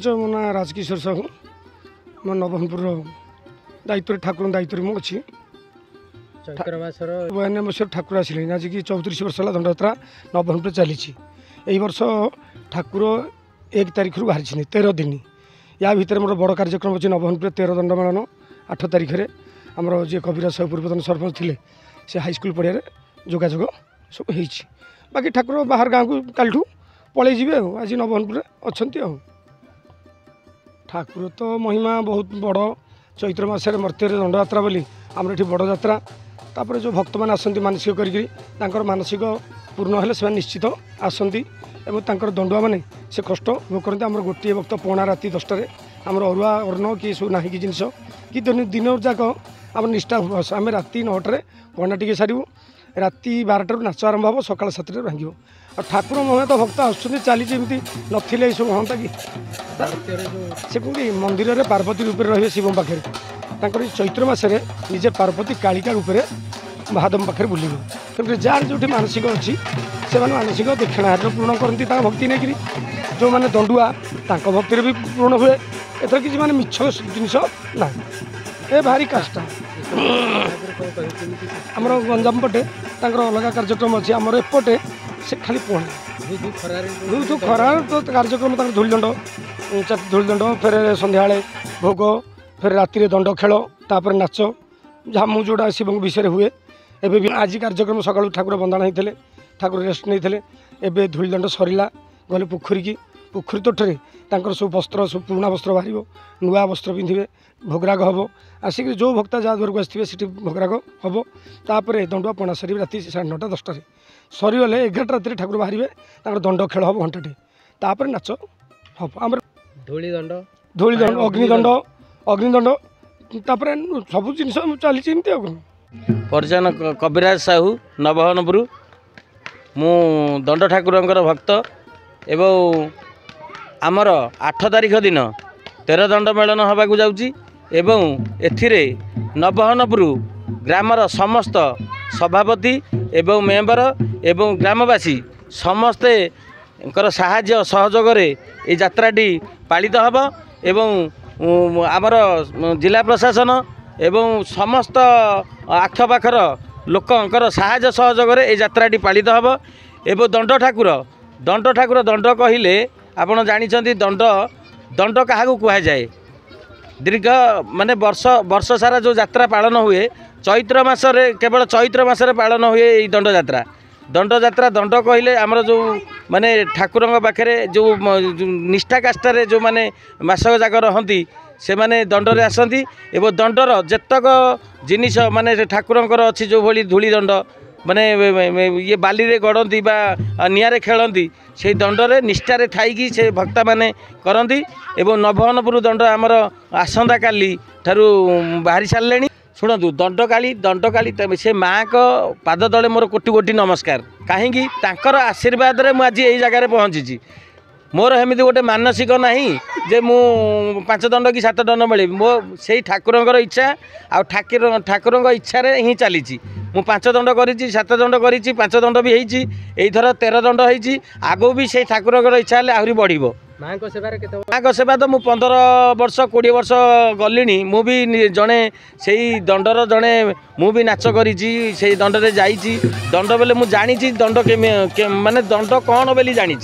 मो ना राजकिशोर साहू मो नवरंगपुर दायित्व ठाकुर दायित्व मुझे बयान मसीह ठाकुर आसिले आज कि 34 वर्ष है दंडयात्रा नवरंगपुर चली यही वर्ष ठाकुर 1 तारिख बाहरी 13 दिन या भितर मोर बड़ कार्यक्रम अच्छे नवरंगपुर 13 दंड मेलन 8 तारिख में आमर जी कविराज साहू पूर्वतन सरपंच थे से हाईस्कल पड़िया जोगाजोग सब बाकी ठाकुर बाहर गाँव को कालू पलि आज नवरंगपुर अच्छा ठाकुर तो महिमा बहुत बड़ चैत्र मसरे मर्त्य दंडयात्रा बोली आमर ये बड़ यात्रा तापर जो भक्त मैंने आसती मानसिक कर मानसिक पूर्ण हेल्ले से निश्चित आसती और दंडुआ मैंने से कष्ट भोग करते आम गोटे भक्त पणा राति 10टार आम अरुआ अर्ण कि सब ना कि जिनस कि दिन जाक आम निष्ठा आम राति 9टार पणा टी सारू राति 12टार नाच आरंभ हम सकाल 7टार भांग और ठाकुर महिमा तो भक्त आसुँच चली नथिले सब हाँ कि से कौटी मंदिर में पार्वती रूप रही शिव पाखे चैत्र मसरे निजे पार्वती कालिका रूप में महादेव पाखे बुले तेणु जार जो मानसिक अच्छी से मानसिक दक्षिणाहार पूर्ण करती भक्ति नहीं जो मैंने दंडुआ भक्ति भी पूर्ण हुए एथर किसी माने मिछ जिनस ना ए भारी काष्टा आमर गंजाम पटे अलग कार्यक्रम अच्छे आमर एपटे से खाली पहना जो खरार तो कार्यक्रम धूलदंड धूलदंड फिर संध्या भोग फिर राति दंड खेल तापर नाच झामु जोड़ा शिव विषय हुए एबे भी आज कार्यक्रम सकाळु ठाकुर बंदाण होते ठाकुर रेस्ट नहीं एबे धूलदंड सरला गले पोखरी की पोखरी तोठे सब वस्त्र सब पुराणा वस्त्र बाहर नुआ वस्त्र पिंधे भोगराग हम आसिक जो भक्ता जहाँ घर को आसवे से भोगराग हम तापर दंडुआ पणा सर राति 9:30 10टार सरीगले 11 राति ठाकुर बाहर दंड खेल हम घंटे तापर नाच हम आम धूलीदंड अग्निदंड तापर सब जिन चली परिजन कविराज साहू नवहनपुर मु दंड ठाकुर भक्त एवं आमर 8 तारिख दिन 13 दंड मेलन होगा जाऊँगी एवं एथिरे नवहनपुर ग्रामर समस्त सभापति एवं मेम्बर एवं ग्रामवासी समस्ते साहाय्य सहयोग ये यात्राटी पालित हब एवं आमर जिला प्रशासन एवं समस्त आखपाखर लोकंकर साहाय्य सहयोग ये यात्राटी पालित हब एवं दंड ठाकुर दंड कहले आपण जानिछंती दंड दंड क्या कह जाए दीर्घ माने वर्ष सारा जो यात्रा पालन हुए चैत्र मासरे केवल चैत्र मासरे पालन हुए दंड यात्रा दंड कहले आमर जो माने ठाकुर पाखे जो निष्ठा काष्ठार जो माने मासक जाक रहती से माने दंडरे आसती एवं दंडर जेतक जिनिस माने ठाकुरंकर अच्छी जो भली धूली दंड माने ये बाली रे गड़ती निआरे खेलती से दंडरे निष्ठारे थाईकी से भक्ता माने करती एवं नवहनपुर दंड आमर आसंता काली ठारू बाहरी सारे शुणु दंडकाली से माँ को पाद तले मोर कोटि कोटि नमस्कार कहीं आशीर्वाद रे मुझे यही जगार पहुँची मोर एमती गोटे मानसिक ना जे मु 5 दंड कि 7 दंड मिले मो से ठाकुर इच्छा आ ठाकुर इच्छा ही चली मु 5 दंड कर 7 दंड कर 5 दंड भी होईथर 13 दंड होती आगो भी से ठाकुर इच्छा आहरी बढ़ माँ को सेवा तो मु 15 वर्ष 20 वर्ष गलिनी मु भी जड़े से दंडर जड़े मु भी नाच करी से दंडरे जाइए दंड बेले मु जानी दंड के माने दंड कौन बोली जानी।